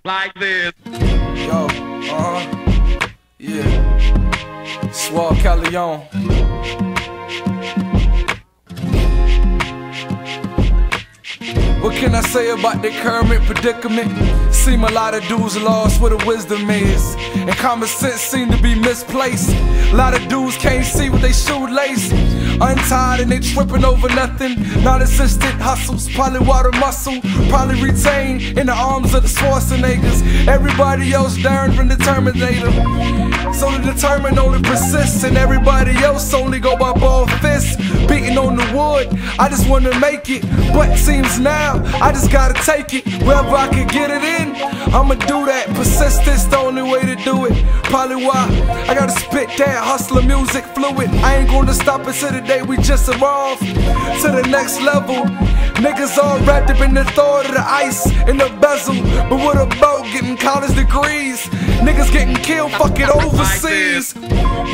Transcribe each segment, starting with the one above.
like this. Yo, yeah. Swag Callion. What can I say about the current predicament? Seem a lot of dudes lost where the wisdom is, and common sense seem to be misplaced. A lot of dudes can't see what they shoelace, untied and they tripping over nothing. Non-existent hustles, probably water muscle, probably retained in the arms of the Schwarzeneggers. Everybody else darn from the Terminator. So the determined only persists, and everybody else only go by ball fists, beating on the wood. I just wanna make it, but seems now I just gotta take it. Wherever I can get it in, I'ma do that. Persistence the only way to do it. Probably why I gotta spit that hustler music fluid. I ain't gonna stop until the day we just evolve to the next level. Niggas all wrapped up in the thought of the ice in the bezel, but what about getting college degrees? Niggas getting killed fucking overseas.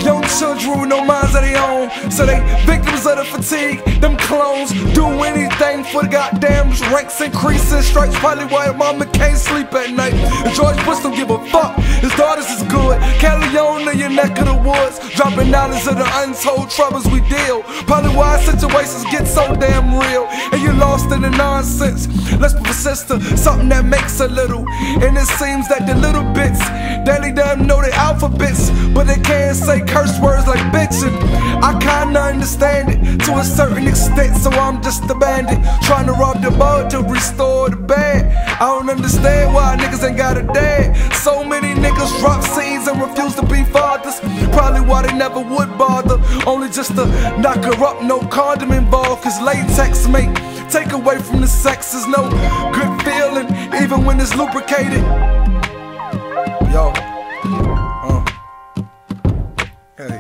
Young children with no minds of their own, so they victims of the fatigue. Them clones do anything for the goddamn ranks increasing. Stripes probably why your mama can't sleep at night. And George Bush don't give a fuck, his daughters is good. Callion in your neck of the woods, dropping knowledge of the untold troubles we deal. Probably why situations get so damn real, and you lost in the nonsense. Let's persist to something that makes a little, and it seems that the little bits daily damn know the alphabets, but they can't say curse words like bitchin'. I kinda understand it to a certain extent, so I'm just a bandit trying to rob the boat to restore the bad. I don't understand why niggas ain't got a dad. So many niggas drop seeds and refuse to be fathers. Probably why they never would bother, only just to knock her up. No condom involved, cause latex make take away from the sex. There's no good feeling even when it's lubricated. Yo, hey.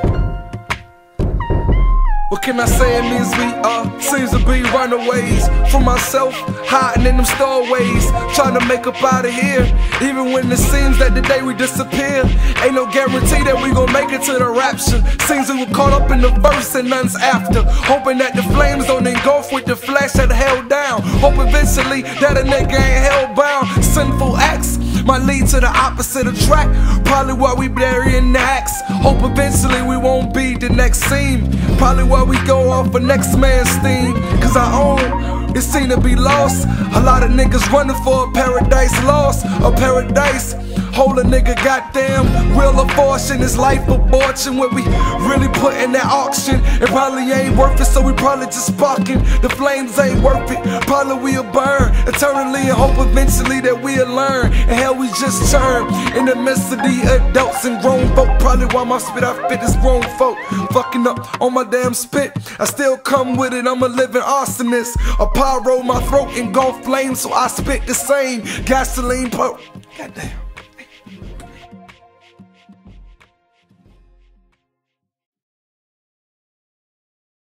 What can I say? It means we seems to be runaways from myself, hiding in them stowaways, trying to make up out of here. Even when it seems that the day we disappear, ain't no guarantee that we gon' make it to the rapture. Seems we were caught up in the first and none's after, hoping that the flames don't engulf with the flesh that held down. Hope eventually that a nigga ain't held bound. Sinful acts might lead to the opposite of track, probably why we burying the axe. Hope eventually we won't be the next scene, probably why we go off for next man's steam. Cause our own, it seem to be lost. A lot of niggas running for a paradise lost, a paradise. Hold a nigga goddamn wheel of fortune, his life abortion. What we really put in that auction, it probably ain't worth it, so we probably just sparking. The flames ain't worth it, probably we'll burn eternally and hope eventually that we'll learn. And hell, we just turn in the midst of the adults and grown folk. Probably why my spit I fit is grown folk. Fucking up on my damn spit, I still come with it, I'm a living arsonist. A pyro, my throat engulfed flames, so I spit the same gasoline. Goddamn.